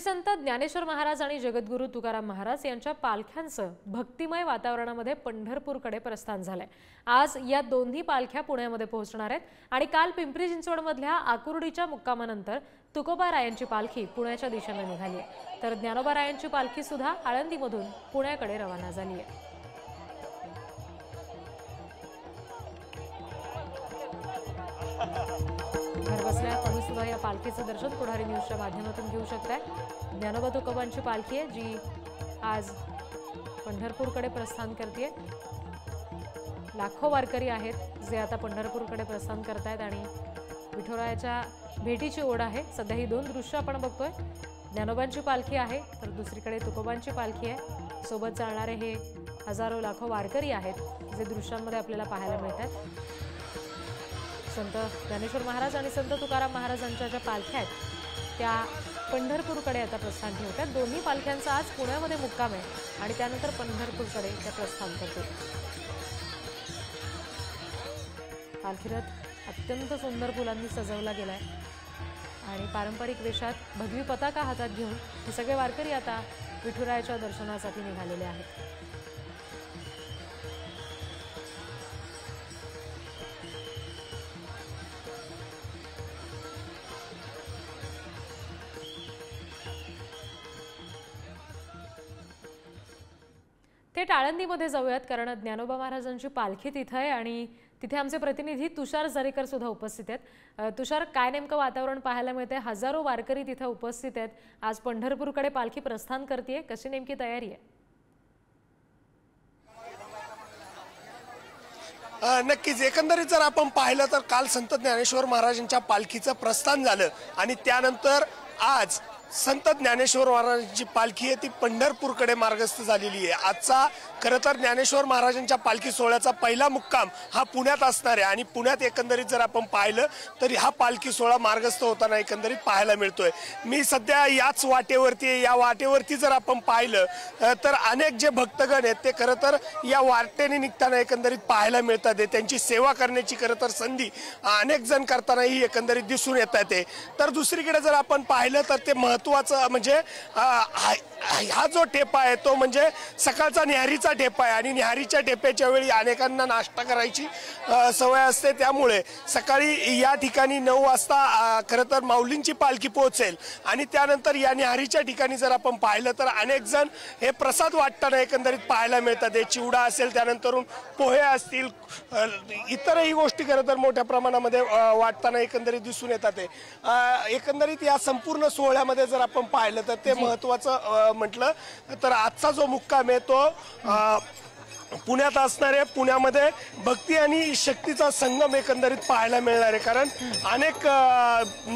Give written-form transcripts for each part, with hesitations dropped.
संत ज्ञानेश्वर महाराज आणि जगद्गुरू तुकाराम महाराज यांच्या पालख्यांचं भक्तिमय वातावरणामध्ये पंढरपूरकडे प्रस्थान झालंय। आज या दोन्ही पालख्या पुण्यामध्ये पोहोचणार आहेत आणि काल पिंपरी चिंचवडमधल्या आकुर्डीच्या मुक्कामानंतर तुकोबारायांची पालखी पुण्याच्या दिशेने निघाली आहे, तर ज्ञानोबारायांची पालखी सुद्धा आळंदीमधून पुण्याकडे रवाना झाली आहे। घर बसल्या तुम्ही सुद्धा या पालखीचं दर्शन पुढारी न्यूजच्या माध्यमातून घेऊ शकताय। ज्ञानोबा तुकोबांची पालखी आहे जी आज पंढरपूरकडे प्रस्थान करते। लाखो वारकरी आहेत जे आता पंढरपूरकडे प्रस्थान करतायत आणि विठोरायाच्या भेटीची ओढ आहे। सध्या ही दोन दृश्य आपण बघतोय, ज्ञानोबांची पालखी आहे तर दुसरीकडे तुकोबांची पालखी आहे। सोबत चालणारे हे हजारो लाखो वारकरी आहेत जे दृश्यांमध्ये आपल्याला पाहायला मिळतात। संत ज्ञानेश्वर महाराज आणि संत तुकाराम महाराजांच्या ज्या पालख्या आहेत त्या पंढरपूरकडे आता प्रस्थान ठेवतात। दोन्ही पालख्यांचा आज पुण्यामध्ये मुक्काम आहे आणि त्यानंतर पंढरपूरकडे त्या प्रस्थान करतात। पालखी रथ अत्यंत सुंदर फुलांनी सजवला गेलाय आणि पारंपरिक वेशात भगवी पताका हातात घेऊन हे सगळे वारकरी आता विठुरायाच्या दर्शनासाठी निघालेले आहेत। थेट आळंदीमध्ये जाऊयात कारण ज्ञानोबा महाराजांची पालखी तिथे आहे आणि तिथे आमचे प्रतिनिधी तुषार जरेकर सुद्धा उपस्थित आहेत। तुषार, काय नेमकं वातावरण पाहायला मिळते? हजारो वारकरी तिथे उपस्थित आहेत। आज पंढरपूरकडे पालखी प्रस्थान करते, कशी नेमकी तयारी आहे? नक्कीच एकंदरीत जर आपण पाहिलं तर काल संत ज्ञानेश्वर महाराजांच्या पालखीचं प्रस्थान झालं आणि त्यानंतर आज संत ज्ञानेश्वर महाराजांची पालखी आहे ती पंढरपूरकडे मार्गस्थ झालेली आहे। आजचा खरं तर ज्ञानेश्वर महाराजांच्या पालखी सोहळ्याचा पहिला मुक्काम हा पुण्यात असणार आहे आणि पुण्यात एकंदरीत जर आपण पाहिलं तर हा पालखी सोहळा मार्गस्थ होताना एकंदरीत पाहायला मिळतोय। मी सध्या याच वाटेवरती आहे। या वाटेवरती जर आपण पाहिलं तर अनेक जे भक्तगण आहेत ते खरं तर या वाटेने निघताना एकंदरीत पाहायला मिळतात। त्यांची सेवा करण्याची खरं तर संधी अनेक जण करतानाही एकंदरीत दिसून येतात। तर दुसरीकडे जर आपण पाहिलं तर ते महत्त्वाचं म्हणजे हा जो ठेपा आहे तो म्हणजे सकाळचा न्याहारीचा ठेपा आहे आणि न्याहारीच्या ठेप्याच्या वेळी अनेकांना नाश्ता करायची सवय असते, त्यामुळे सकाळी या ठिकाणी 9 वाजता खरं तर माऊलींची पालखी पोहोचेल आणि त्यानंतर या न्याहारीच्या ठिकाणी जर आपण पाहिलं तर अनेक जण हे प्रसाद वाटताना एकंदरीत पाहायला मिळतात। हे चिवडा असेल, त्यानंतर पोहे असतील, इतरही गोष्टी खरं तर मोठ्या प्रमाणामध्ये वाटताना एकंदरीत दिसून येतात। एकंदरीत या संपूर्ण सोहळ्यामध्ये जर आपण पाहिलं तर ते महत्त्वाचं म्हटलं तर आजचा जो मुक्काम आहे तो पुण्यात असणार आहे। पुण्यामध्ये भक्ती आणि शक्तीचा संगम एकंदरीत पाहायला मिळणार आहे कारण अनेक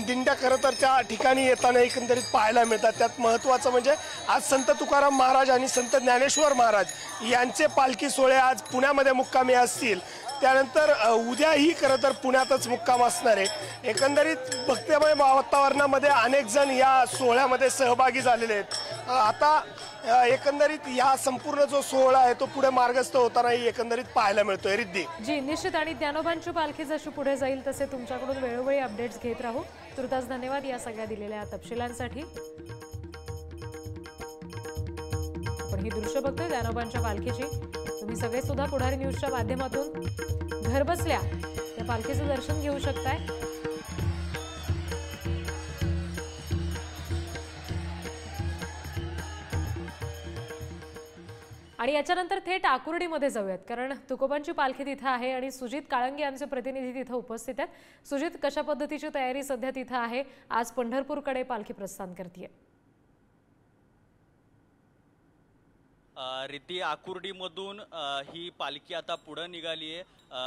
दिंड्या खरं तर त्या ठिकाणी येताना एकंदरीत पाहायला मिळतात। त्यात महत्त्वाचं म्हणजे आज संत तुकाराम महाराज आणि संत ज्ञानेश्वर महाराज यांचे पालखी सोहळे आज पुण्यामध्ये मुक्कामी असतील। त्यानंतर उद्याही खरं तर पुण्यातच मुक्काम असणार आहे। एकंदरीत भक्तिमय वातावरणामध्ये अनेक जण या सोहळ्यामध्ये सहभागी झालेले आहेत। आता एकंदरीत या संपूर्ण जो सोहळा आहे तो पुढे मार्गस्थ होतानाही एकंदरीत पाहायला मिळतोय। रिद्धी जी निश्चित, आणि ज्ञानोबांची पालखी जशी पुढे जाईल तसे तुमच्याकडून वेळोवेळी अपडेट्स घेत राहू। तुर्तास धन्यवाद या सगळ्या दिलेल्या तपशिलांसाठी। आपण ही दृश्य बघतोय ज्ञानोबांच्या पालखीची। तुम्ही सगळे सुद्धा पुढारी न्यूजच्या माध्यमातून घर बसल्या या पालखीचं दर्शन घेऊ शकताय। आणि याच्यानंतर थेट आकुर्डीमध्ये जाऊयात कारण तुकोबांची पालखी तिथे आहे आणि सुजित काळंगे यांचे प्रतिनिधी तिथे उपस्थित आहेत। सुजित, कशा पद्धतीची तयारी सध्या तिथे आहे? आज पंढरपूरकडे पालखी प्रस्थान करते। रिद्धी, आकुर्डीमधून ही पालखी आता पुढे निघाली आहे।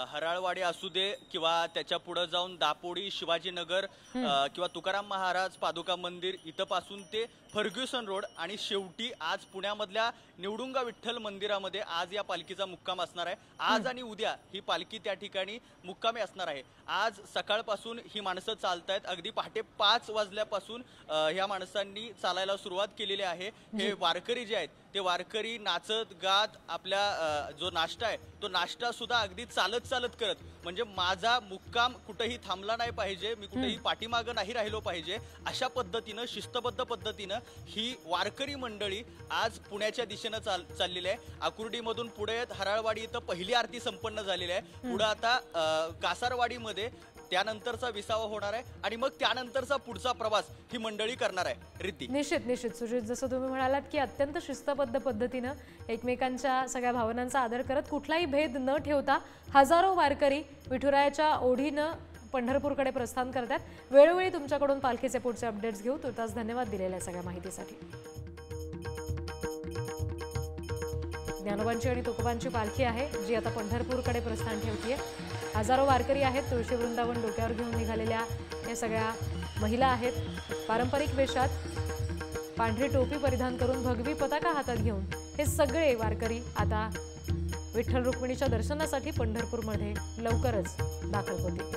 हराळवाडी असू दे किंवा त्याच्या पुढे जाऊन दापोडी, शिवाजीनगर किंवा तुकाराम महाराज पादुका मंदिर इथपासून ते फर्ग्युसन रोड आणि शेवटी आज पुण्यामधल्या निवडुंगा विठ्ठल मंदिरामध्ये आज या पालखीचा मुक्काम असणार आहे। आज आणि उद्या ही पालखी त्या ठिकाणी मुक्कामी असणार आहे। आज सकाळपासून ही माणसं चालतायत, अगदी पहाटे 5 वाजल्यापासून ह्या माणसांनी चालायला सुरुवात केलेली आहे। हे वारकरी जे आहेत ते वारकरी नाचत गात आपल्या जो नाश्ता आहे तो नाश्ता सुद्धा अगदी चालत चालत करत, म्हणजे माझा मुक्काम कुठेही थांबला नाही पाहिजे, मी कुठेही पाठीमागं नाही राहिलो पाहिजे, अशा पद्धतीनं शिस्तबद्ध पद्धतीनं ही वारकरी मंडळी आज पुण्याच्या दिशेनं चाललेली आहे. आकुर्डीमधून पुढे हराळवाडी इथं पहिली आरती संपन्न झालेली आहे. पुढे आता कासारवाडीमध्ये त्यानंतरचा विसावा होणार आहे आणि मग त्यानंतरचा पुढचा प्रवास ही मंडळी करणार आहे. रिद्धी, निश्चित सुजित, जसं तुम्ही म्हणालात की अत्यंत शिस्तबद्ध पद्धतीनं एकमेकांच्या सगळ्या भावनांचा आदर करत कुठलाही भेद न ठेवता हजारो वारकरी विठुरायाच्या ओढीनं पंढरपूरकडे प्रस्थान करतात. वेळोवेळी तुमच्याकडून पालखीचे पुढचे अपडेट्स घेऊ. तुर्तास धन्यवाद दिलेल्या सगळ्या माहितीसाठी. ज्ञानोबांची आणि तुकोबांची पालखी आहे जी आता पंढरपूरकडे प्रस्थान ठेवतीये. हजारो वारकरी आहेत. तुळशी वृंदावन डोक्यावर घेऊन निघालेल्या या सगळ्या महिला आहेत. पारंपरिक वेशात पांढरी टोपी परिधान करून भगवी पताका हातात घेऊन हे सगळे वारकरी आता विठ्ठल रुक्मिणीच्या दर्शनासाठी पंढरपूरमध्ये लवकरच दाखल होतील.